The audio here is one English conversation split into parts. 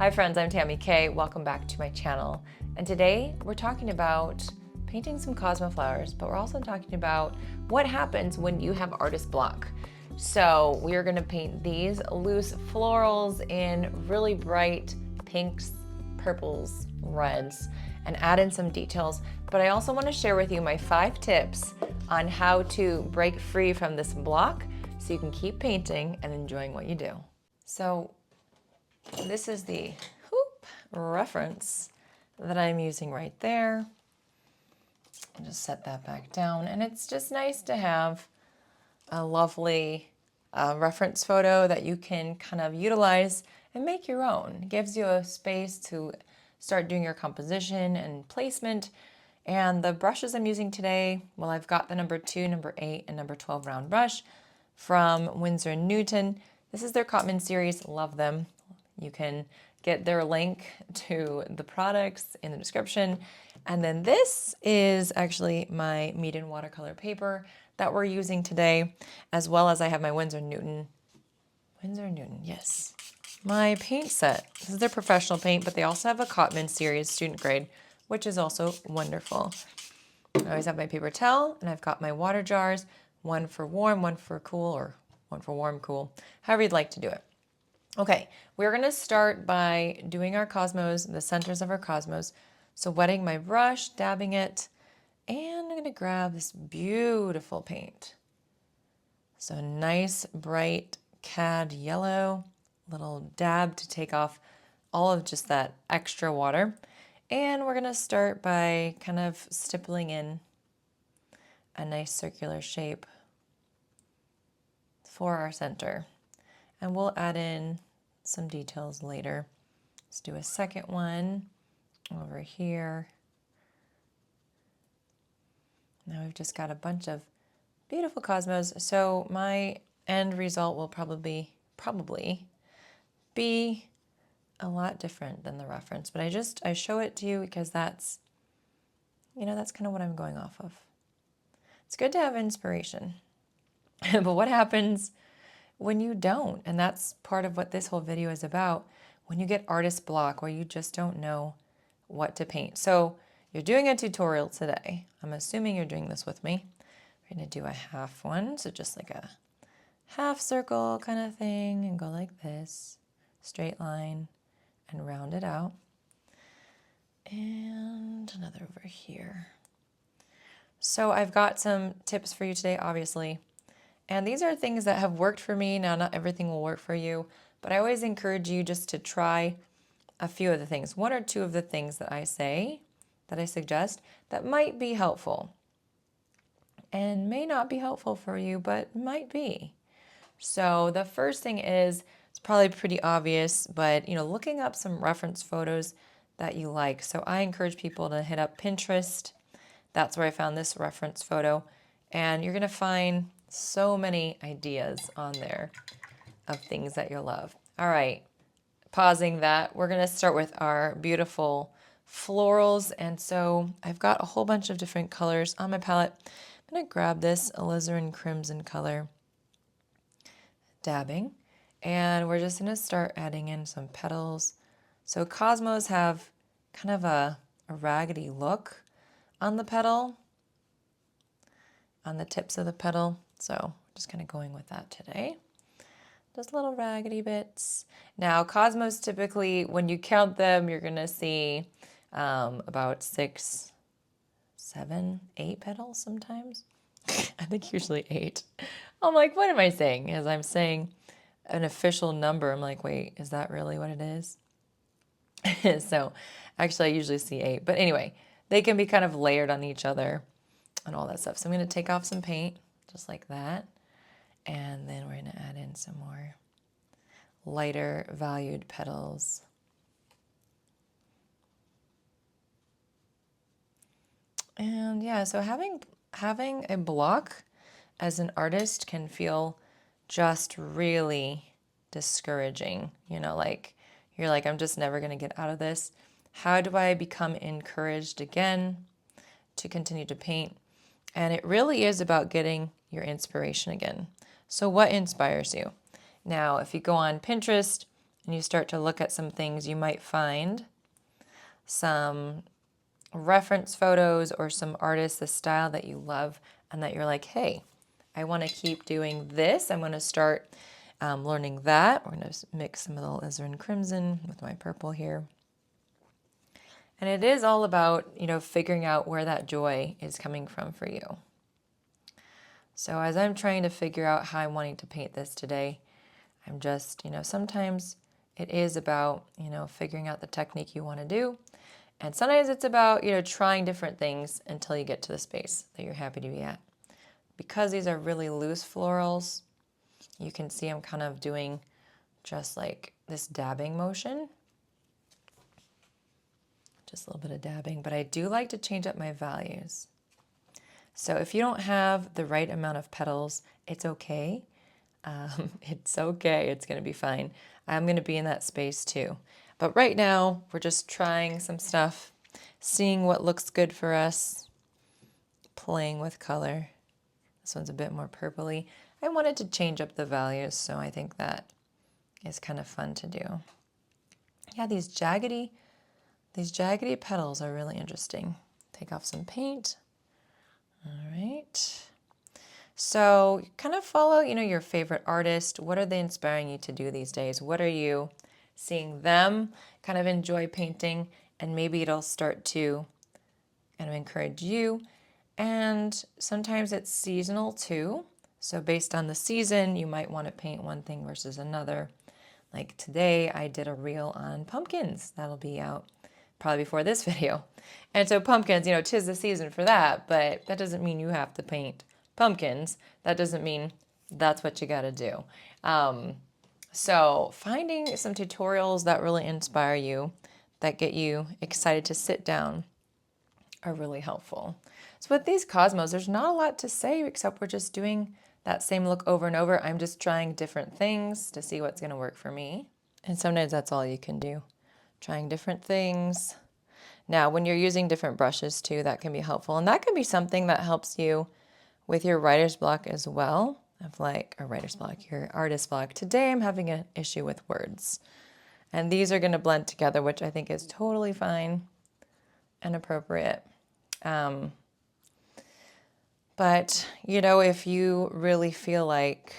Hi friends, I'm Tammy Kay. Welcome back to my channel. And today we're talking about painting some Cosmo flowers, but we're also talking about what happens when you have artist block. So we are gonna paint these loose florals in really bright pinks, purples, reds, and add in some details. But I also wanna share with you my 5 tips on how to break free from this block so you can keep painting and enjoying what you do. So this is the reference that I'm using right there. I'll just set that back down. And it's just nice to have a lovely reference photo that you can kind of utilize and make your own. It gives you a space to start doing your composition and placement. And the brushes I'm using today, well, I've got the number 2, number 8, and number 12 round brush from Winsor and Newton. This is their Cotman series. Love them. You can get their link to the products in the description. And then this is actually my medium watercolor paper that we're using today, as well as I have my Windsor and Newton, yes, my paint set. This is their professional paint, but they also have a Cotman series student grade, which is also wonderful. I always have my paper towel, and I've got my water jars, one for warm, one for cool, or one for warm, cool, however you'd like to do it. Okay, we're gonna start by doing our cosmos, the centers of our cosmos. So wetting my brush, dabbing it, and I'm gonna grab this beautiful paint. So nice, bright cad yellow, little dab to take off all of just that extra water. And we're gonna start by kind of stippling in a nice circular shape for our center. And we'll add in some details later. Let's do a second one over here. Now we've just got a bunch of beautiful cosmos. So my end result will probably be a lot different than the reference, but I show it to you because that's kind of what I'm going off of. It's good to have inspiration, but what happens when you don't? And that's part of what this whole video is about. When you get artist block where you just don't know what to paint. So you're doing a tutorial today. I'm assuming you're doing this with me. We're gonna do a half one. So just like a half circle kind of thing and go like this, straight line and round it out. And another over here. So I've got some tips for you today, obviously. And these are things that have worked for me. Now, not everything will work for you, but I always encourage you just to try a few of the things, 1 or 2 of the things that I say, that I suggest, that might be helpful and may not be helpful for you, but might be. So the first thing is, it's probably pretty obvious, but looking up some reference photos that you like. So I encourage people to hit up Pinterest. That's where I found this reference photo. And you're gonna find so many ideas on there of things that you'll love. All right, pausing that, we're gonna start with our beautiful florals. And so I've got a whole bunch of different colors on my palette. I'm gonna grab this alizarin crimson color, dabbing, and we're just gonna start adding in some petals. So cosmos have kind of a raggedy look on the petal, on the tips of the petal. So I'm just kind of going with that today. Just little raggedy bits. Now cosmos typically, when you count them, you're gonna see about 6, 7, 8 petals sometimes. I think usually 8. I'm like, what am I saying? As I'm saying an official number, I'm like, wait, is that really what it is? So actually I usually see 8, but anyway, they can be kind of layered on each other and all that stuff. So I'm gonna take off some paint, just like that. And then we're gonna add in some more lighter valued petals. And yeah, so having a block as an artist can feel just really discouraging. Like you're like, I'm just never gonna get out of this. How do I become encouraged again to continue to paint? And it really is about getting your inspiration again. So what inspires you? Now, if you go on Pinterest and you start to look at some things, you might find some reference photos or some artists, the style that you love, and that you're like, hey, I want to keep doing this. I'm going to start learning that. We're going to mix some of the alizarin crimson with my purple here. And it is all about, figuring out where that joy is coming from for you. So as I'm trying to figure out how I'm wanting to paint this today, I'm just, sometimes it is about, figuring out the technique you want to do. And sometimes it's about, trying different things until you get to the space that you're happy to be at. Because these are really loose florals, you can see I'm kind of doing just like this dabbing motion. Just a little bit of dabbing, but I do like to change up my values. So if you don't have the right amount of petals, it's okay. It's okay, it's gonna be fine. I'm gonna be in that space too. But right now, we're just trying some stuff, seeing what looks good for us, playing with color. This one's a bit more purpley. I wanted to change up the values, so I think that is kind of fun to do. Yeah, these jaggedy petals are really interesting. Take off some paint. All right. So kind of follow, your favorite artist. What are they inspiring you to do these days? What are you seeing them kind of enjoy painting? And maybe it'll start to kind of encourage you. And sometimes it's seasonal too. So based on the season, you might want to paint one thing versus another. Like today, I did a reel on pumpkins. That'll be out probably before this video. And so pumpkins, 'tis the season for that, but that doesn't mean you have to paint pumpkins. That doesn't mean that's what you got to do. So finding some tutorials that really inspire you, that get you excited to sit down, are really helpful. So with these Cosmos, there's not a lot to say except we're just doing that same look over and over. I'm just trying different things to see what's going to work for me. And sometimes that's all you can do, trying different things. Now, when you're using different brushes too, that can be helpful. And that can be something that helps you with your writer's block as well, your artist block. Today I'm having an issue with words. And these are going to blend together, which I think is totally fine and appropriate. But, if you really feel like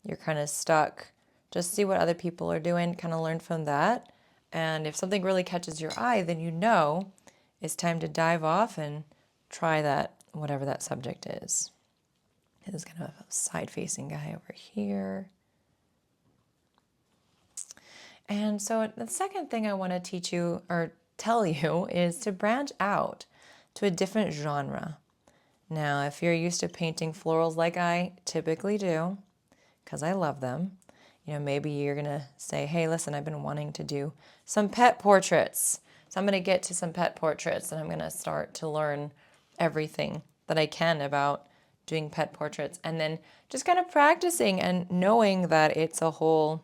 you're kind of stuck, just see what other people are doing, kind of learn from that. And if something really catches your eye, then it's time to dive off and try that, whatever that subject is. This is kind of a side-facing guy over here. And so the second thing I want to teach you or tell you is to branch out to a different genre. Now, if you're used to painting florals like I typically do, because I love them, maybe you're going to say, hey, listen, I've been wanting to do some pet portraits. So I'm going to get to some pet portraits and I'm going to start to learn everything that I can about doing pet portraits, and then just kind of practicing and knowing that it's a whole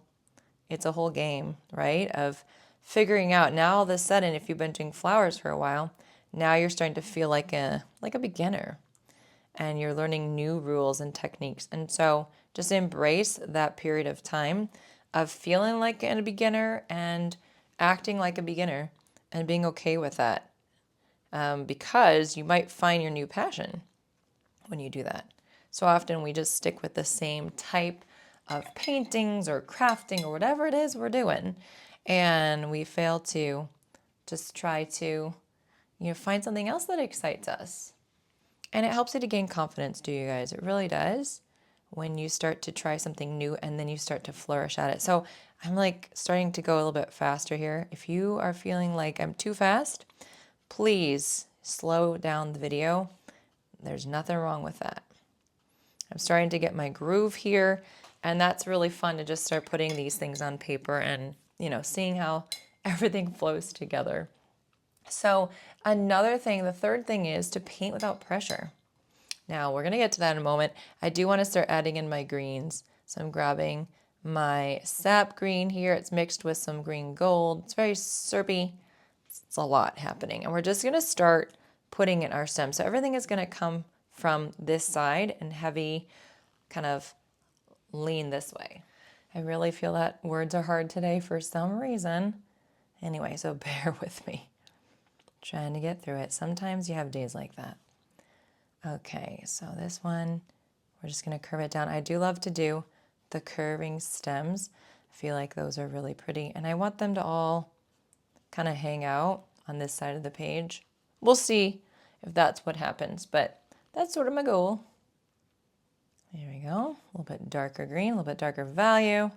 game, right? Of figuring out. Now all of a sudden, if you've been doing flowers for a while, now you're starting to feel like a beginner, and you're learning new rules and techniques. And so just embrace that period of time of feeling like a beginner and acting like a beginner and being okay with that, because you might find your new passion when you do that. So often we just stick with the same type of paintings or crafting or whatever it is we're doing, and we fail to just try to find something else that excites us. And it helps you to gain confidence, you guys. It really does, when you start to try something new and then you start to flourish at it. So I'm starting to go a little bit faster here. If you are feeling like I'm too fast, please slow down the video. There's nothing wrong with that. I'm starting to get my groove here, and that's really fun to just start putting these things on paper and, seeing how everything flows together. So another thing, the third thing, is to paint without pressure. Now, we're going to get to that in a moment. I do want to start adding in my greens. So I'm grabbing my sap green here. It's mixed with some green gold. It's very syrupy. It's a lot happening. And we're just going to start putting in our stem. So everything is going to come from this side and heavy kind of lean this way. I really feel that words are hard today for some reason. Anyway, so bear with me. Trying to get through it. Sometimes you have days like that. Okay, so this one, we're just going to curve it down. I do love to do the curving stems. I feel like those are really pretty, and I want them to all kind of hang out on this side of the page. We'll see if that's what happens, but that's sort of my goal. There we go. A little bit darker green, a little bit darker value.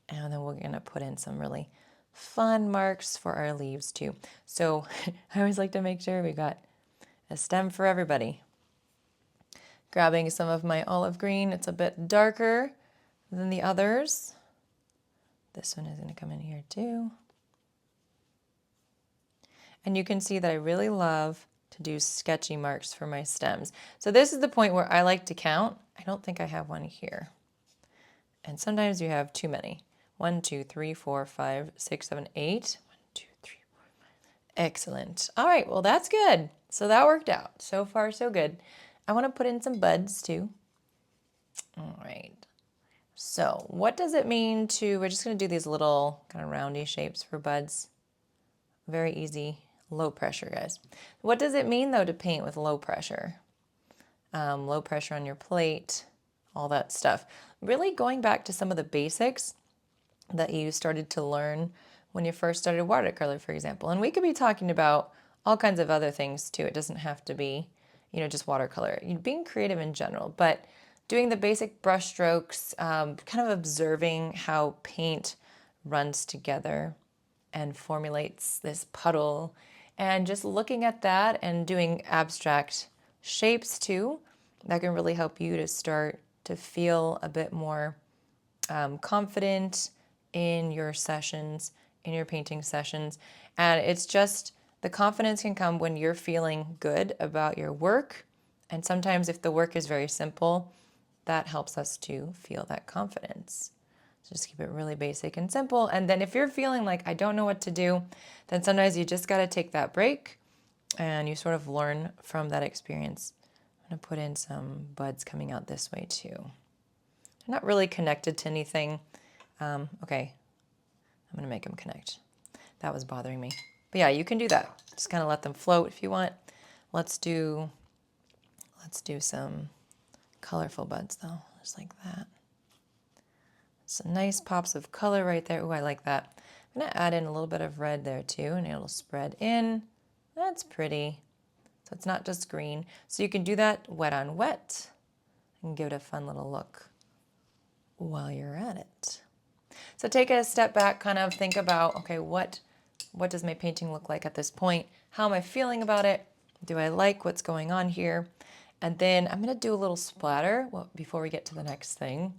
And then we're going to put in some really fun marks for our leaves too. So I always like to make sure we got a stem for everybody. Grabbing some of my olive green. It's a bit darker than the others. This one is going to come in here too. And you can see that I really love to do sketchy marks for my stems. So this is the point where I like to count. I don't think I have one here. And sometimes you have too many. 1, 2, 3, 4, 5, 6, 7, 8. 1, 2, 3, 4, 5. Excellent. All right, well, that's good. So that worked out. So far, so good. I want to put in some buds too. All right. So what does it mean to, we're just going to do these little kind of roundy shapes for buds. Very easy, low pressure, guys. What does it mean, though, to paint with low pressure? Low pressure on your plate, all that stuff. Really going back to some of the basics that you started to learn when you first started watercolor, for example. And we could be talking about all kinds of other things too. It doesn't have to be, just watercolor. Being creative in general, but doing the basic brush strokes, kind of observing how paint runs together and formulates this puddle, and just looking at that and doing abstract shapes too. That can really help you to start to feel a bit more confident in your sessions, in your painting sessions. And it's just, the confidence can come when you're feeling good about your work. And sometimes if the work is very simple, that helps us to feel that confidence. So just keep it really basic and simple. And then if you're feeling like, I don't know what to do, then sometimes you just got to take that break and you sort of learn from that experience. I'm going to put in some buds coming out this way too. They're not really connected to anything. Okay, I'm going to make them connect. That was bothering me. But yeah, you can do that. Just kind of let them float if you want. Let's do some colorful buds though, just like that. Some nice pops of color right there. Ooh, I like that. I'm going to add in a little bit of red there too, and it'll spread in. That's pretty. So it's not just green. So you can do that wet on wet and give it a fun little look while you're at it. So take a step back, kind of think about, okay, what does my painting look like at this point? How am I feeling about it? Do I like what's going on here? And then I'm going to do a little splatter before we get to the next thing.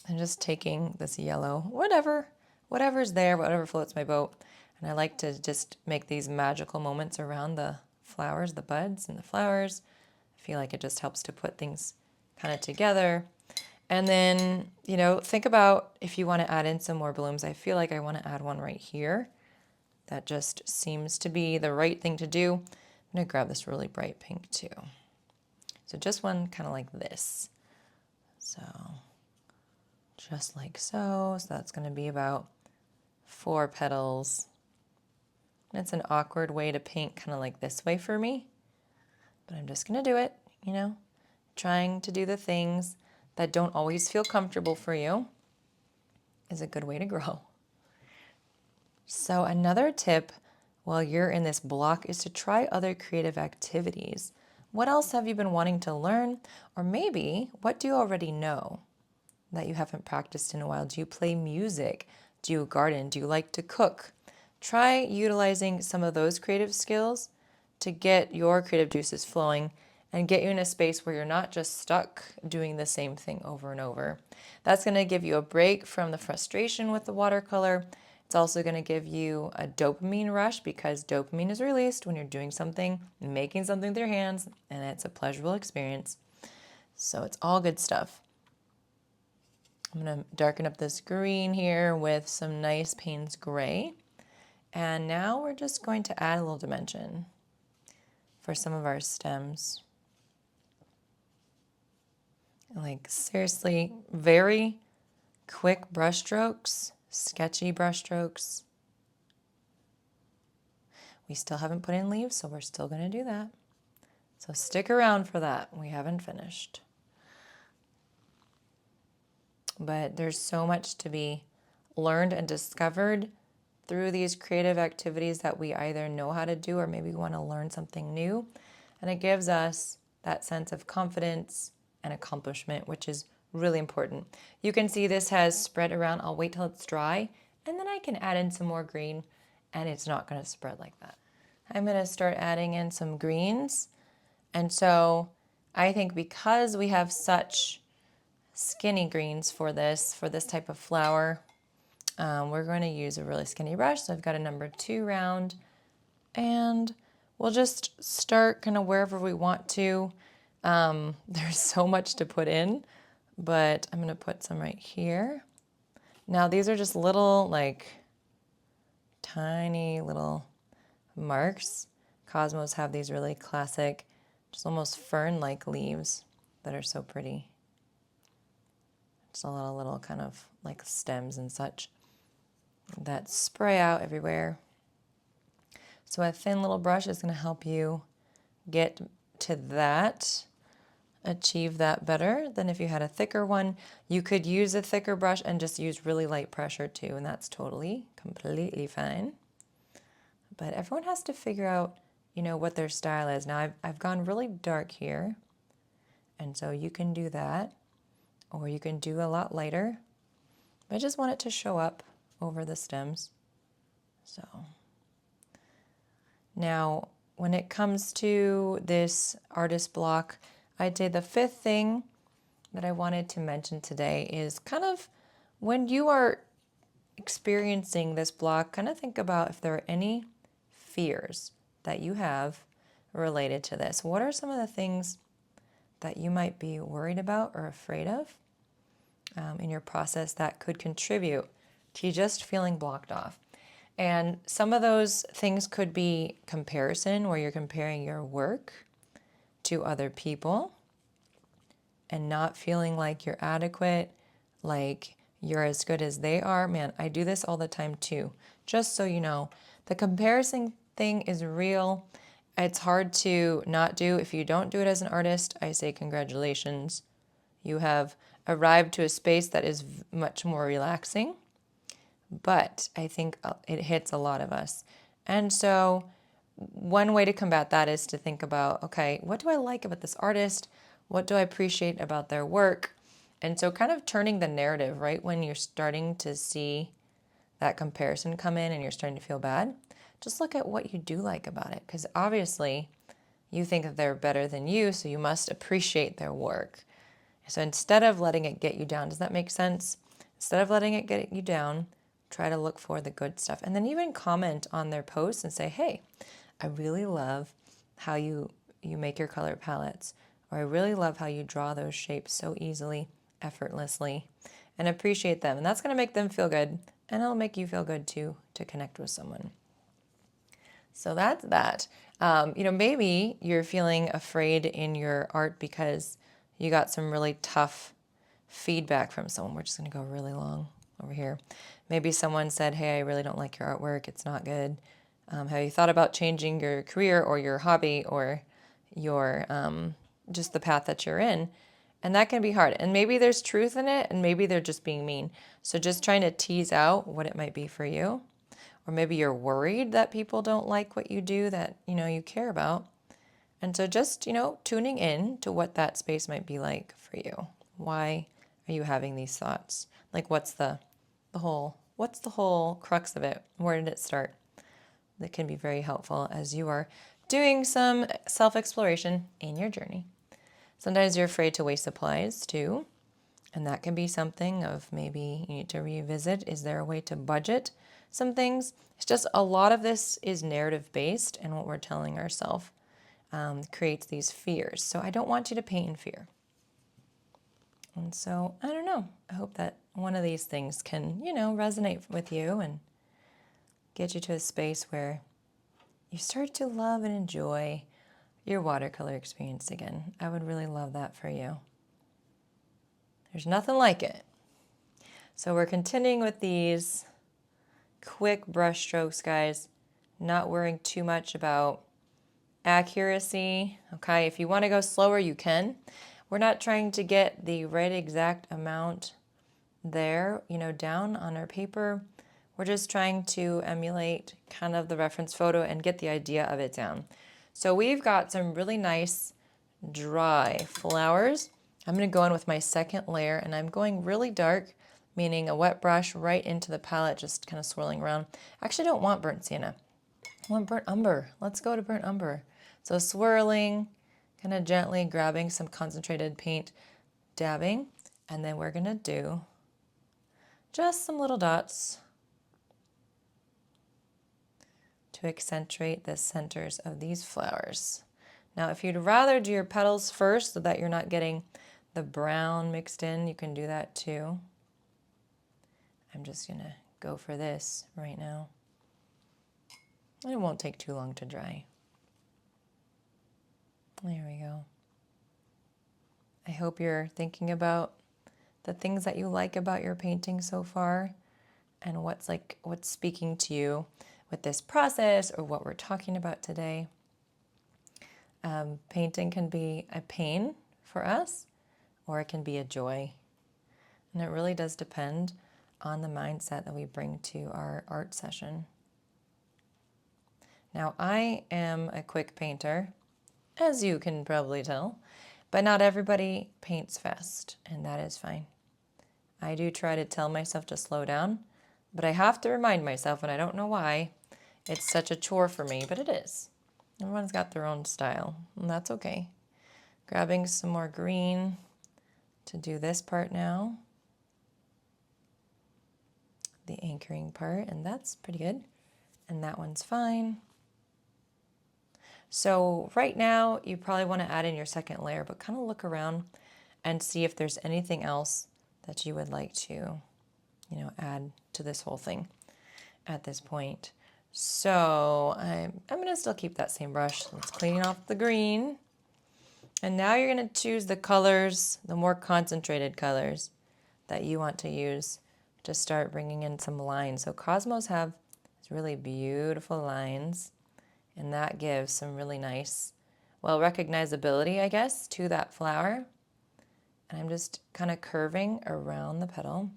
I'm just taking this yellow, whatever's there, whatever floats my boat. And I like to just make these magical moments around the flowers, the buds and the flowers. I feel like it just helps to put things kind of together. And then, think about if you want to add in some more blooms. I feel like I want to add one right here. That just seems to be the right thing to do. I'm going to grab this really bright pink too. So just one kind of like this. So just like so. So that's going to be about 4 petals. And it's an awkward way to paint kind of like this way for me. But I'm just going to do it, Trying to do the things that don't always feel comfortable for you is a good way to grow. So another tip while you're in this block is to try other creative activities. What else have you been wanting to learn? Or maybe what do you already know that you haven't practiced in a while? Do you play music? Do you garden? Do you like to cook? Try utilizing some of those creative skills to get your creative juices flowing and get you in a space where you're not just stuck doing the same thing over and over. That's going to give you a break from the frustration with the watercolor. It's also going to give you a dopamine rush because dopamine is released when you're doing something, making something with your hands, and it's a pleasurable experience. So it's all good stuff. I'm going to darken up this green here with some nice Payne's gray. And now we're just going to add a little dimension for some of our stems. Like seriously, very quick brush strokes, sketchy brush strokes. We still haven't put in leaves, so we're still going to do that. So stick around for that. We haven't finished. But there's so much to be learned and discovered through these creative activities that we either know how to do or maybe want to learn something new. And it gives us that sense of confidence and accomplishment, which is really important. You can see this has spread around. I'll wait till it's dry, and then I can add in some more green, and it's not going to spread like that. I'm going to start adding in some greens. And so I think because we have such skinny greens for this type of flower, we're going to use a really skinny brush. So I've got a number 2 round, and we'll just start kind of wherever we want to. There's so much to put in, but I'm going to put some right here. Now these are just little, like, tiny little marks. Cosmos have these really classic, just almost fern-like leaves that are so pretty. Just a lot of little kind of like stems and such that spray out everywhere. So a thin little brush is going to help you get to that, achieve that better than if you had a thicker one. You could use a thicker brush and just use really light pressure too, and that's completely fine. But everyone has to figure out, you know, what their style is. Now I've gone really dark here, and so you can do that, or you can do a lot lighter. I just want it to show up over the stems. So now when it comes to this artist block, I'd say the 5th thing that I wanted to mention today is kind of when you are experiencing this block, kind of think about if there are any fears that you have related to this. What are some of the things that you might be worried about or afraid of in your process that could contribute to you just feeling blocked off? And some of those things could be comparison, where you're comparing your work to other people and not feeling like you're adequate, like you're as good as they are. Man, I do this all the time too. Just so you know, the comparison thing is real. It's hard to not do. If you don't do it as an artist, I say congratulations. You have arrived to a space that is much more relaxing. But I think it hits a lot of us. And so one way to combat that is to think about, okay, what do I like about this artist? What do I appreciate about their work? And so kind of turning the narrative, right? When you're starting to see that comparison come in and you're starting to feel bad, just look at what you do like about it. Because obviously you think that they're better than you, so you must appreciate their work. So instead of letting it get you down, does that make sense? Instead of letting it get you down, try to look for the good stuff. And then even comment on their posts and say, hey, I really love how you make your color palettes, or I really love how you draw those shapes so easily, effortlessly, and appreciate them. And that's going to make them feel good, and it'll make you feel good too to connect with someone. So that's that. Maybe you're feeling afraid in your art because you got some really tough feedback from someone. We're just going to go really long over here. Maybe someone said, hey, I really don't like your artwork. It's not good. Have you thought about changing your career or your hobby or your just the path that you're in? And that can be hard. And maybe there's truth in it, and maybe they're just being mean. So just trying to tease out what it might be for you. Or maybe you're worried that people don't like what you do that, you care about. And so just, tuning in to what that space might be like for you. Why are you having these thoughts? Like, what's the whole crux of it? Where did it start? That can be very helpful as you are doing some self-exploration in your journey. Sometimes you're afraid to waste supplies too. And that can be something of maybe you need to revisit. Is there a way to budget some things? It's just a lot of this is narrative based, and what we're telling ourselves creates these fears. So I don't want you to paint in fear. And so, I don't know. I hope that one of these things can, resonate with you and get you to a space where you start to love and enjoy your watercolor experience again. I would really love that for you. There's nothing like it. So we're continuing with these quick brush strokes, guys, not worrying too much about accuracy. Okay, if you want to go slower, you can. We're not trying to get the right exact amount there, down on our paper. We're just trying to emulate kind of the reference photo and get the idea of it down. So we've got some really nice dry flowers. I'm going to go in with my second layer, and I'm going really dark, meaning a wet brush right into the palette, just kind of swirling around. I actually don't want burnt sienna. I want burnt umber. Let's go to burnt umber. So swirling, kind of gently grabbing some concentrated paint, dabbing, and then we're going to do just some little dots to accentuate the centers of these flowers. Now, if you'd rather do your petals first so that you're not getting the brown mixed in, you can do that too. I'm just going to go for this right now. It won't take too long to dry. There we go. I hope you're thinking about the things that you like about your painting so far and what's speaking to you with this process or what we're talking about today. Painting can be a pain for us, or it can be a joy. And it really does depend on the mindset that we bring to our art session. Now, I am a quick painter, as you can probably tell, but not everybody paints fast, and that is fine. I do try to tell myself to slow down, but I have to remind myself, and I don't know why, it's such a chore for me, but it is. Everyone's got their own style, and that's okay. Grabbing some more green to do this part now. The anchoring part, and that's pretty good. And that one's fine. So right now, you probably want to add in your second layer, but kind of look around and see if there's anything else that you would like to, add to this whole thing at this point. So I'm going to still keep that same brush. Let's clean off the green. And now you're going to choose the colors, the more concentrated colors that you want to use to start bringing in some lines. So Cosmos have these really beautiful lines, and that gives some really nice, recognizability, I guess, to that flower. And I'm just kind of curving around the petal,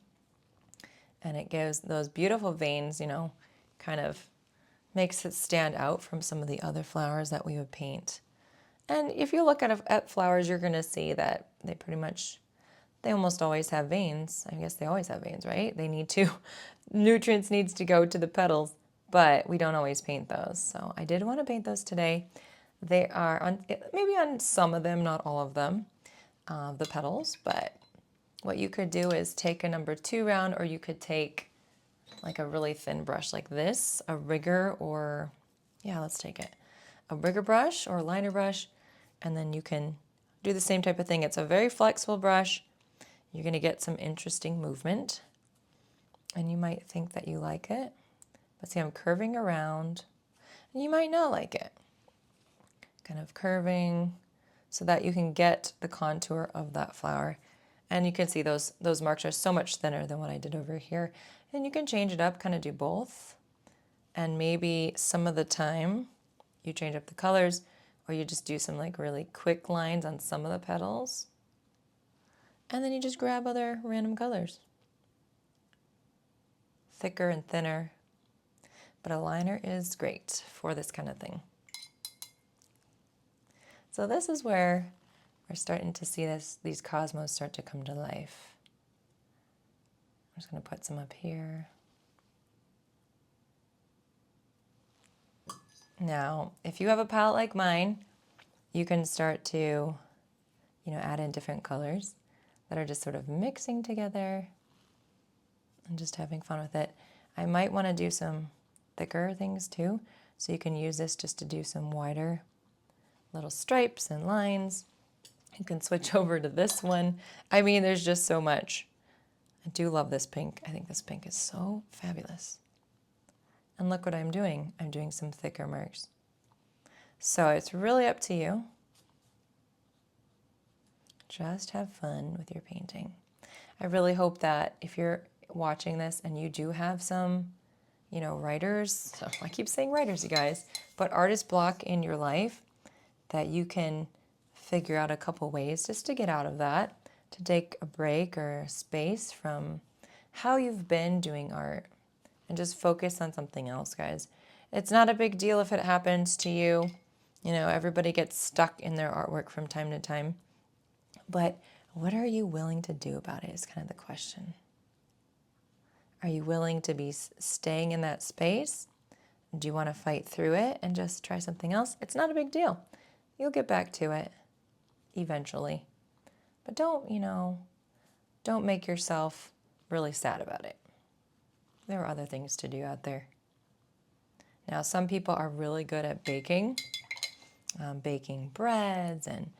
and it gives those beautiful veins, kind of makes it stand out from some of the other flowers that we would paint. And if you look at flowers, you're going to see that they almost always have veins. I guess they always have veins, right? Nutrients needs to go to the petals, but we don't always paint those. So I did want to paint those today. They are maybe on some of them, not all of them, the petals, but what you could do is take a number 2 round, or you could take like a really thin brush like this, a rigger, or let's take it. A rigger brush or a liner brush, and then you can do the same type of thing. It's a very flexible brush. You're going to get some interesting movement, and you might think that you like it. But see, I'm curving around, and you might not like it. Kind of curving so that you can get the contour of that flower. And you can see those marks are so much thinner than what I did over here. And you can change it up, kind of do both. And maybe some of the time you change up the colors, or you just do some really quick lines on some of the petals. And then you just grab other random colors. Thicker and thinner. But a liner is great for this kind of thing. So this is where we're starting to see these cosmos start to come to life. I'm just going to put some up here. Now, if you have a palette like mine, you can start to, add in different colors that are just sort of mixing together and just having fun with it. I might want to do some thicker things too, so you can use this just to do some wider little stripes and lines. You can switch over to this one. I mean, there's just so much. I do love this pink. I think this pink is so fabulous. And look what I'm doing. I'm doing some thicker marks. So it's really up to you. Just have fun with your painting. I really hope that if you're watching this and you do have some, you know, writers, so I keep saying writers, you guys, but artist block in your life, that you can figure out a couple ways just to get out of that, to take a break or a space from how you've been doing art and just focus on something else, guys. It's not a big deal if it happens to you. You know, everybody gets stuck in their artwork from time to time. But what are you willing to do about it is kind of the question. Are you willing to be staying in that space? Do you want to fight through it and just try something else? It's not a big deal. You'll get back to it eventually. But don't, you know, don't make yourself really sad about it. There are other things to do out there. Now, some people are really good at baking, baking breads and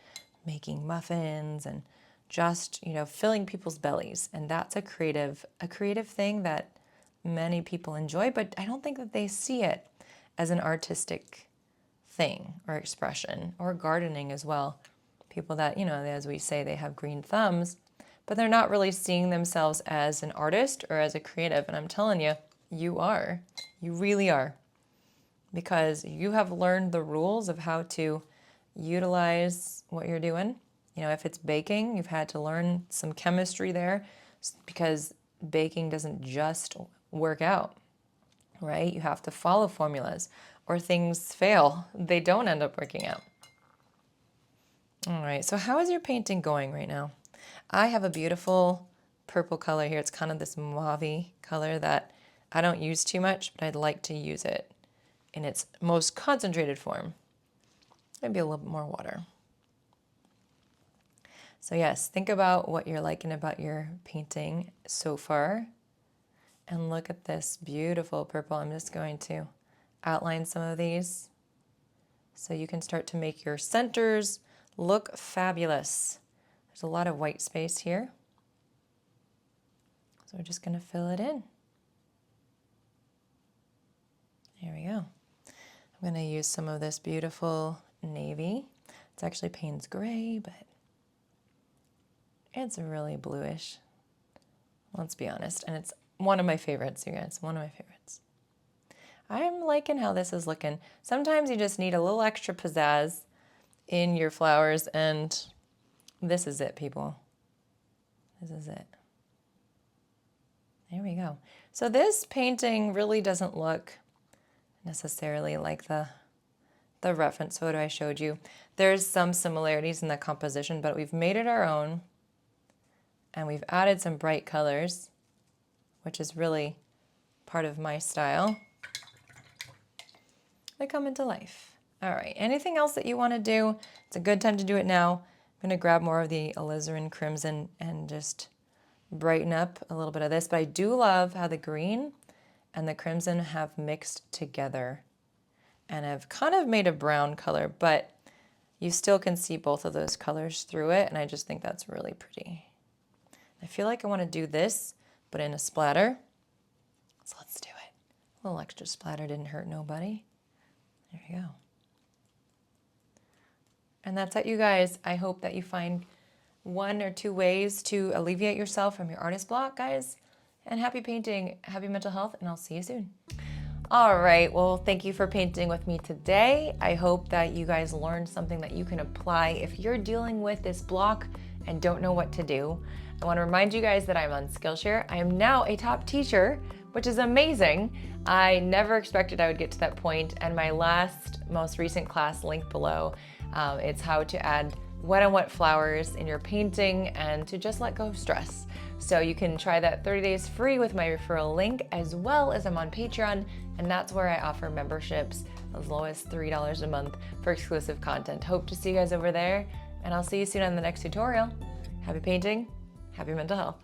making muffins and just, you know, filling people's bellies. And that's a creative thing that many people enjoy, but I don't think that they see it as an artistic thing or expression, or gardening as well. People that, you know, as we say, they have green thumbs, but they're not really seeing themselves as an artist or as a creative. And I'm telling you, you are. You really are. Because you have learned the rules of how to utilize what you're doing. You know, if it's baking, you've had to learn some chemistry there, because baking doesn't just work out, right? You have to follow formulas or things fail. They don't end up working out. All right, so how is your painting going right now? I have a beautiful purple color here. It's kind of this mauve-y color that I don't use too much, but I'd like to use it in its most concentrated form. Maybe a little bit more water. So yes, think about what you're liking about your painting so far. And look at this beautiful purple. I'm just going to outline some of these so you can start to make your centers look fabulous. There's a lot of white space here. So we're just going to fill it in. There we go. I'm going to use some of this beautiful navy. It's actually Payne's gray, but it's really bluish. Let's be honest. And it's one of my favorites, you guys. One of my favorites. I'm liking how this is looking. Sometimes you just need a little extra pizzazz in your flowers, and this is it, people. This is it. There we go. So this painting really doesn't look necessarily like the reference photo I showed you. There's some similarities in the composition, but we've made it our own, and we've added some bright colors, which is really part of my style. They come into life. All right, anything else that you want to do? It's a good time to do it now. I'm going to grab more of the alizarin crimson and just brighten up a little bit of this, but I do love how the green and the crimson have mixed together and have kind of made a brown color, but you still can see both of those colors through it, and I just think that's really pretty. I feel like I want to do this, but in a splatter. So let's do it. A little extra splatter didn't hurt nobody. There we go. And that's it, you guys. I hope that you find 1 or 2 ways to alleviate yourself from your artist block, guys. And happy painting, happy mental health, and I'll see you soon. All right, well, thank you for painting with me today. I hope that you guys learned something that you can apply if you're dealing with this block and don't know what to do. I want to remind you guys that I'm on Skillshare. I am now a top teacher, which is amazing. I never expected I would get to that point, and my most recent class linked below. It's how to add wet on wet flowers in your painting and to just let go of stress. So you can try that 30 days free with my referral link, as well as I'm on Patreon, and that's where I offer memberships as low as $3 a month for exclusive content. Hope to see you guys over there, and I'll see you soon on the next tutorial. Happy painting, happy mental health.